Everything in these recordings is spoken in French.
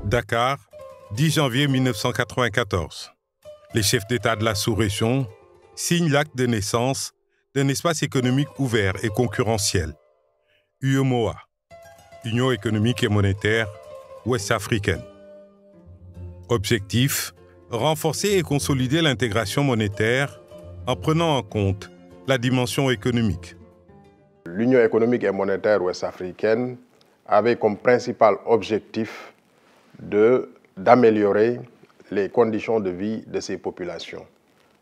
Dakar, 10 janvier 1994. Les chefs d'État de la sous-région signent l'acte de naissance d'un espace économique ouvert et concurrentiel. UEMOA, Union économique et monétaire ouest-africaine. Objectif, renforcer et consolider l'intégration monétaire en prenant en compte la dimension économique. L'Union économique et monétaire ouest-africaine avait comme principal objectif d'améliorer les conditions de vie de ces populations,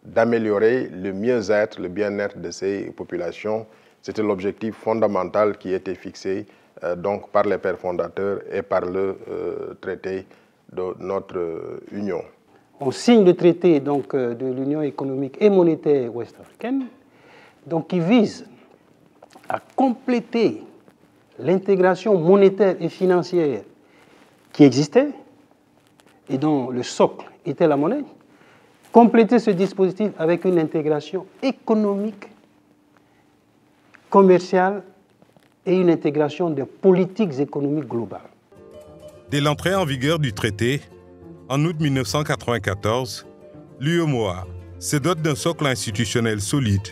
d'améliorer le mieux-être, le bien-être de ces populations. C'était l'objectif fondamental qui était fixé donc par les pères fondateurs et par le traité de notre Union. On signe le traité donc, de l'Union économique et monétaire ouest-africaine, donc qui vise à compléter l'intégration monétaire et financière qui existait et dont le socle était la monnaie, compléter ce dispositif avec une intégration économique, commerciale et une intégration de politiques économiques globales. Dès l'entrée en vigueur du traité, en août 1994, l'UEMOA se dote d'un socle institutionnel solide,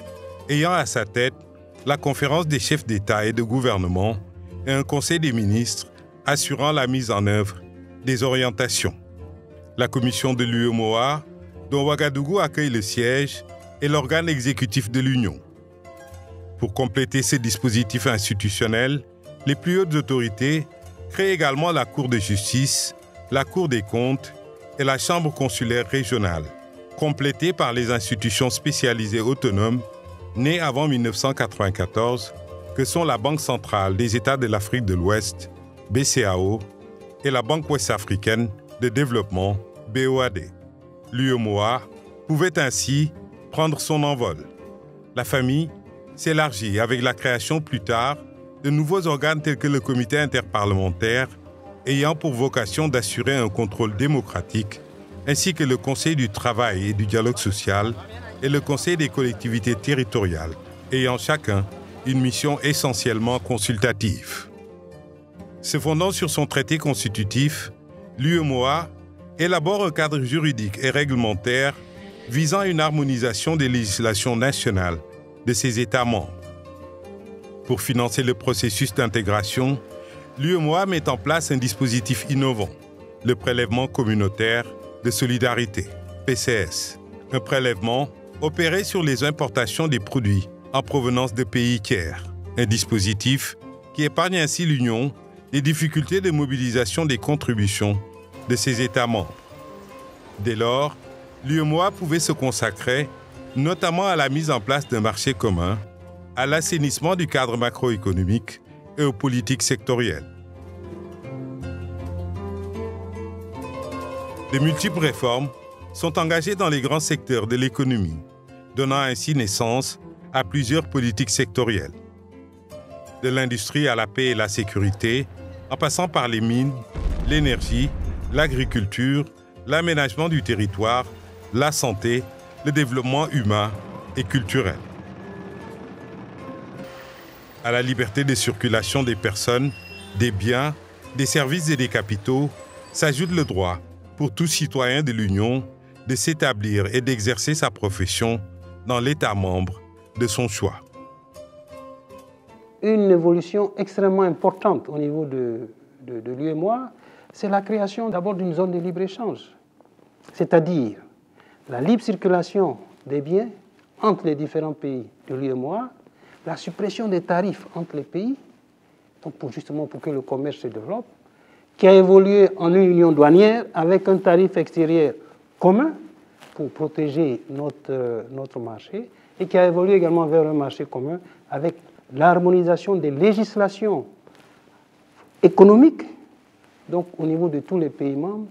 ayant à sa tête la conférence des chefs d'État et de gouvernement et un conseil des ministres assurant la mise en œuvre des orientations. La commission de l'UEMOA, dont Ouagadougou accueille le siège, est l'organe exécutif de l'Union. Pour compléter ces dispositifs institutionnels, les plus hautes autorités créent également la Cour de justice, la Cour des comptes et la Chambre consulaire régionale, complétées par les institutions spécialisées autonomes nées avant 1994, que sont la Banque centrale des États de l'Afrique de l'Ouest, BCAO, et la Banque ouest-africaine de développement, BOAD. L'UEMOA pouvait ainsi prendre son envol. La famille s'élargit avec la création plus tard de nouveaux organes tels que le Comité interparlementaire, ayant pour vocation d'assurer un contrôle démocratique, ainsi que le Conseil du travail et du dialogue social et le Conseil des collectivités territoriales, ayant chacun une mission essentiellement consultative. Se fondant sur son traité constitutif, l'UEMOA élabore un cadre juridique et réglementaire visant une harmonisation des législations nationales de ses États membres. Pour financer le processus d'intégration, l'UEMOA met en place un dispositif innovant, le prélèvement communautaire de solidarité, PCS, un prélèvement opéré sur les importations des produits en provenance de pays tiers, un dispositif qui épargne ainsi l'Union les difficultés de mobilisation des contributions de ses États membres. Dès lors, l'UEMOA pouvait se consacrer notamment à la mise en place d'un marché commun, à l'assainissement du cadre macroéconomique et aux politiques sectorielles. De multiples réformes sont engagées dans les grands secteurs de l'économie, donnant ainsi naissance à plusieurs politiques sectorielles. De l'industrie à la paix et la sécurité, en passant par les mines, l'énergie, l'agriculture, l'aménagement du territoire, la santé, le développement humain et culturel. À la liberté de circulation des personnes, des biens, des services et des capitaux, s'ajoute le droit pour tout citoyen de l'Union de s'établir et d'exercer sa profession dans l'État membre de son choix. Une évolution extrêmement importante au niveau de l'UEMOA, c'est la création d'abord d'une zone de libre-échange, c'est-à-dire la libre circulation des biens entre les différents pays de l'UEMOA, la suppression des tarifs entre les pays, donc justement pour que le commerce se développe, qui a évolué en une union douanière avec un tarif extérieur commun pour protéger notre marché et qui a évolué également vers un marché commun avec l'harmonisation des législations économiques, donc au niveau de tous les pays membres.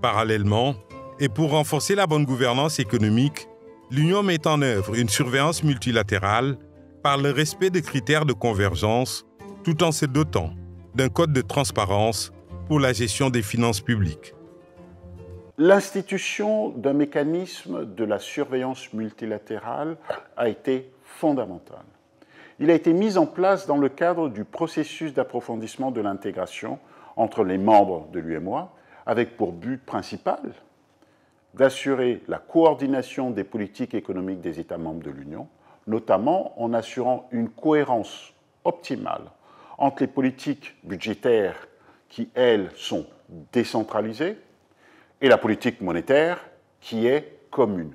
Parallèlement, et pour renforcer la bonne gouvernance économique, l'Union met en œuvre une surveillance multilatérale par le respect des critères de convergence, tout en se dotant d'un code de transparence pour la gestion des finances publiques. L'institution d'un mécanisme de la surveillance multilatérale a été fondamentale. Il a été mis en place dans le cadre du processus d'approfondissement de l'intégration entre les membres de l'UEMOA, avec pour but principal d'assurer la coordination des politiques économiques des États membres de l'Union, notamment en assurant une cohérence optimale entre les politiques budgétaires qui, elles, sont décentralisées et la politique monétaire qui est commune.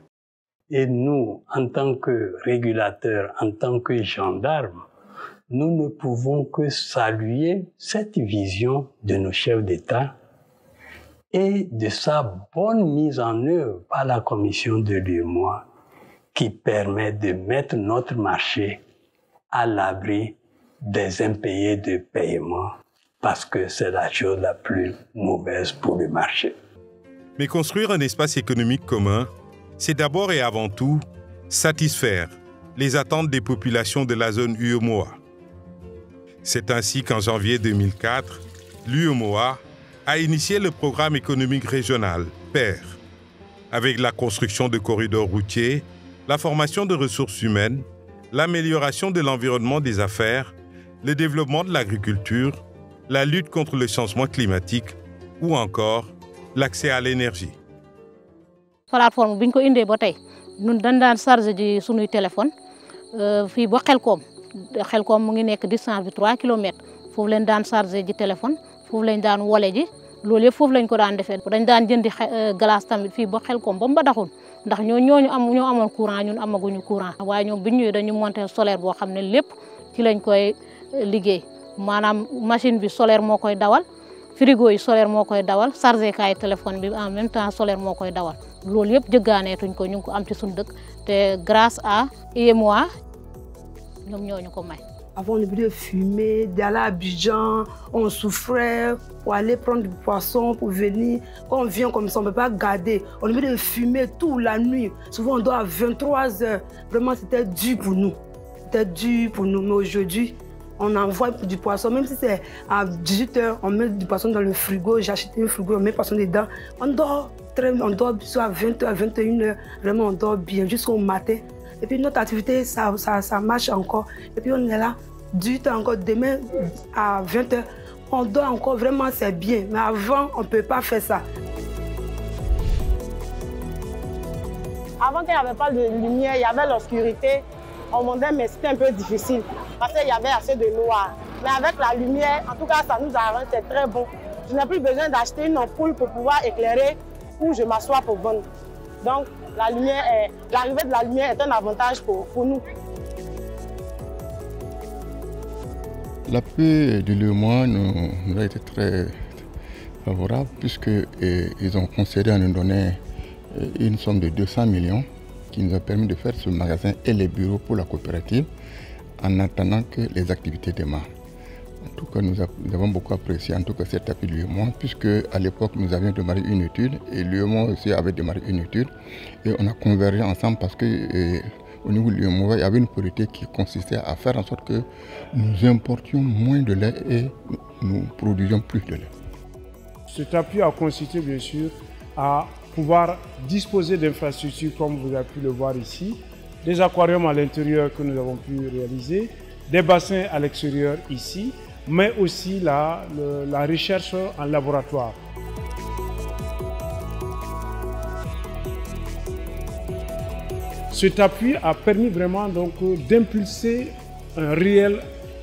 Et nous, en tant que régulateurs, en tant que gendarmes, nous ne pouvons que saluer cette vision de nos chefs d'État et de sa bonne mise en œuvre par la Commission de l'UEMOA qui permet de mettre notre marché à l'abri des impayés de paiement parce que c'est la chose la plus mauvaise pour le marché. Mais construire un espace économique commun, c'est d'abord et avant tout satisfaire les attentes des populations de la zone UEMOA. C'est ainsi qu'en janvier 2004, l'UEMOA a initié le programme économique régional, PAIR, avec la construction de corridors routiers, la formation de ressources humaines, l'amélioration de l'environnement des affaires, le développement de l'agriculture, la lutte contre le changement climatique ou encore l'accès à l'énergie. Plateforme bi ñu ko indee ba tey ñun dañ daan chargé ji sunuy téléphone fii ba Xelkom mu ngi nekk distance bi 3 kilomètres foofu leen daan chargé ji téléphone foofu lañ daan wole ji loolu yëpp foofu lañ ko daan defee dañ daan jëndi glace tamit fii ba Xelkom ba Mbadakhoune ndax ñoo amoon courant ñun amaguñu courant waaye ñoom bi ñu ñëwee dañu monter solaire boo xam ne lépp ci lañ koy liggéey maanaam machine bi solaire moo koy dawal frigo yi solaire moo koy dawal chargé kaay téléphone bi en même temps solaire moo koy dawal loolu yëpp jëggaaneetuñ ko ñu ngi ko am ci suñu dëkk te grâce à UEMOA ñoom ñoo ñu ko may. Avant, on devait fumer, d'aller à Abidjan, on souffrait pour aller prendre du poisson, pour venir. Quand on vient comme ça, on ne peut pas garder. On devait fumer toute la nuit. Souvent, on dort à 23 h. Vraiment, c'était dur pour nous. C'était dur pour nous. Mais aujourd'hui, on envoie du poisson. Même si c'est à 18 h, on met du poisson dans le frigo. J'ai acheté un frigo, on met le poisson dedans. On dort soit à 20 h, à 21 h. Vraiment, on dort bien jusqu'au matin. Et puis notre activité, ça marche encore. Et puis on est là, 18 h encore, demain à 20 h. On dort encore, vraiment c'est bien. Mais avant, on ne peut pas faire ça. Avant qu'il n'y avait pas de lumière, il y avait l'obscurité. On montait, mais c'était un peu difficile. Parce qu'il y avait assez de noir. Mais avec la lumière, en tout cas, ça nous arrange, c'est très bon. Je n'ai plus besoin d'acheter une ampoule pour pouvoir éclairer où je m'assois pour vendre. Donc, l'arrivée de la lumière est un avantage pour nous. L'appui de l'UEMOA nous a été très favorable puisqu'ils ont concédé à nous donner une somme de 200 millions qui nous a permis de faire ce magasin et les bureaux pour la coopérative en attendant que les activités démarrent. En tout cas, nous avons beaucoup apprécié en tout cas cet appui de l'UEMOA puisque à l'époque nous avions démarré une étude et l'UEMOA aussi avait démarré une étude et on a convergé ensemble parce que au niveau de l'UEMOA, il y avait une politique qui consistait à faire en sorte que nous importions moins de lait et nous produisions plus de lait. Cet appui a consisté bien sûr à pouvoir disposer d'infrastructures comme vous avez pu le voir ici, des aquariums à l'intérieur que nous avons pu réaliser, des bassins à l'extérieur ici, mais aussi la recherche en laboratoire. Cet appui a permis vraiment d'impulser un réel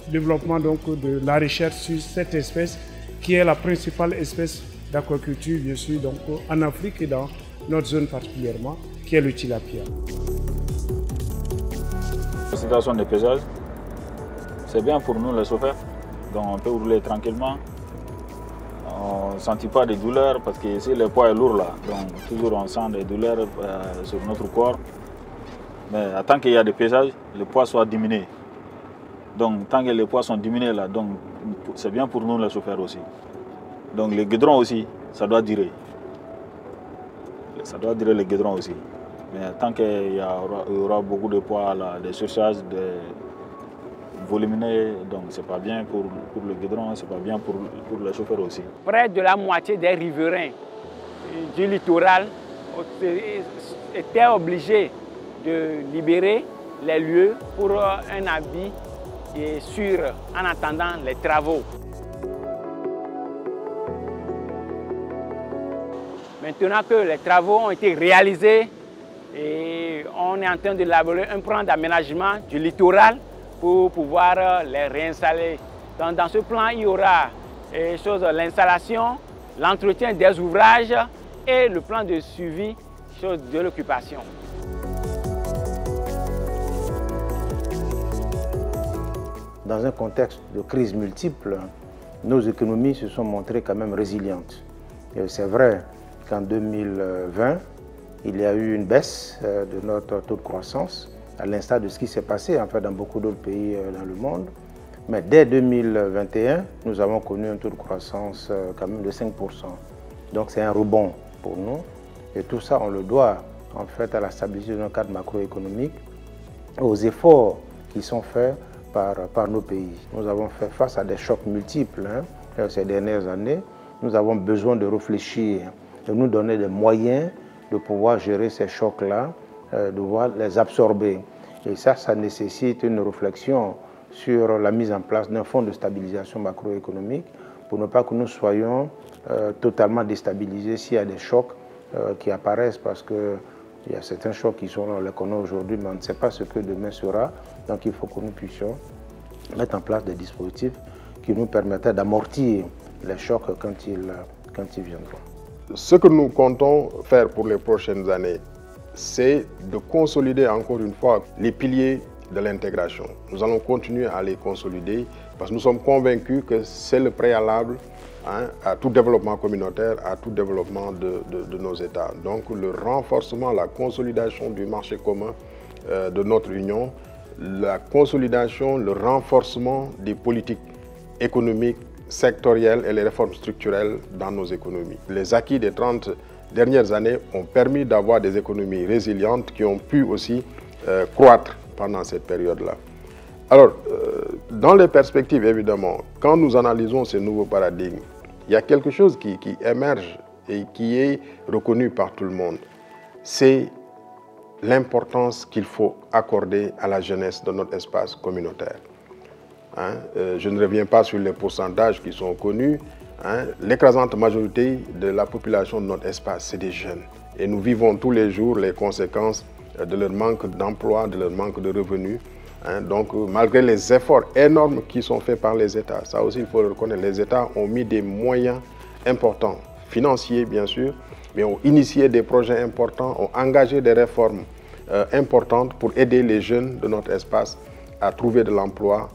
développement de la recherche sur cette espèce qui est la principale espèce d'aquaculture bien sûr en Afrique et dans notre zone particulièrement, qui est le tilapia. La situation des paysages, c'est bien pour nous les chauffeurs, donc on peut rouler tranquillement. On ne sentit pas de douleurs parce que ici le poids est lourd là, donc toujours on sent des douleurs sur notre corps. Mais tant qu'il y a des paysages, le poids soit diminué. Donc tant que les poids sont diminués là, donc c'est bien pour nous les chauffeurs aussi. Donc les guidrons aussi, ça doit durer. Ça doit durer les guidrons aussi. Mais tant qu'il y aura beaucoup de poids là, des surcharges, des volumineux, donc c'est pas bien pour le guidron, c'est pas bien pour les chauffeurs aussi. Près de la moitié des riverains du littoral étaient obligés de libérer les lieux pour un habit sûr en attendant les travaux. Maintenant que les travaux ont été réalisés, et on est en train d'élaborer un plan d'aménagement du littoral pour pouvoir les réinstaller. Donc, dans ce plan, il y aura l'installation, l'entretien des ouvrages et le plan de suivi de l'occupation. Dans un contexte de crise multiple, nos économies se sont montrées quand même résilientes. C'est vrai qu'en 2020, il y a eu une baisse de notre taux de croissance, à l'instar de ce qui s'est passé en fait, dans beaucoup d'autres pays dans le monde. Mais dès 2021, nous avons connu un taux de croissance quand même de 5%. Donc c'est un rebond pour nous. Et tout ça, on le doit en fait à la stabilité de nos cadres macroéconomiques, aux efforts qui sont faits par nos pays. Nous avons fait face à des chocs multiples ces dernières années. Nous avons besoin de réfléchir, de nous donner des moyens de pouvoir gérer ces chocs-là, de pouvoir les absorber. Et ça nécessite une réflexion sur la mise en place d'un fonds de stabilisation macroéconomique pour ne pas que nous soyons totalement déstabilisés s'il y a des chocs qui apparaissent parce qu'il y a certains chocs qui sont là, on les connaît aujourd'hui, mais on ne sait pas ce que demain sera. Donc il faut que nous puissions mettre en place des dispositifs qui nous permettent d'amortir les chocs quand ils viendront. Ce que nous comptons faire pour les prochaines années, c'est de consolider encore une fois les piliers de l'intégration. Nous allons continuer à les consolider parce que nous sommes convaincus que c'est le préalable à tout développement communautaire, à tout développement de nos États. Donc le renforcement, la consolidation du marché commun de notre Union, la consolidation, le renforcement des politiques économiques, sectorielles et les réformes structurelles dans nos économies. Les acquis des 30 dernières années ont permis d'avoir des économies résilientes qui ont pu aussi croître pendant cette période-là. Alors, dans les perspectives, évidemment, quand nous analysons ces nouveaux paradigmes, il y a quelque chose qui émerge et qui est reconnu par tout le monde. C'est l'importance qu'il faut accorder à la jeunesse de notre espace communautaire. Je ne reviens pas sur les pourcentages qui sont connus. L'écrasante majorité de la population de notre espace, c'est des jeunes. Et nous vivons tous les jours les conséquences de leur manque d'emploi, de leur manque de revenus. Donc, malgré les efforts énormes qui sont faits par les États, ça aussi il faut le reconnaître, les États ont mis des moyens importants, financiers bien sûr, mais ont initié des projets importants, ont engagé des réformes importantes pour aider les jeunes de notre espace à trouver de l'emploi,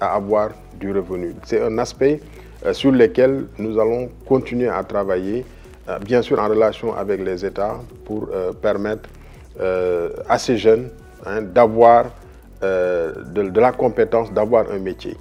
à avoir du revenu. C'est un aspect sur lequel nous allons continuer à travailler, bien sûr en relation avec les États, pour permettre à ces jeunes d'avoir de la compétence, d'avoir un métier.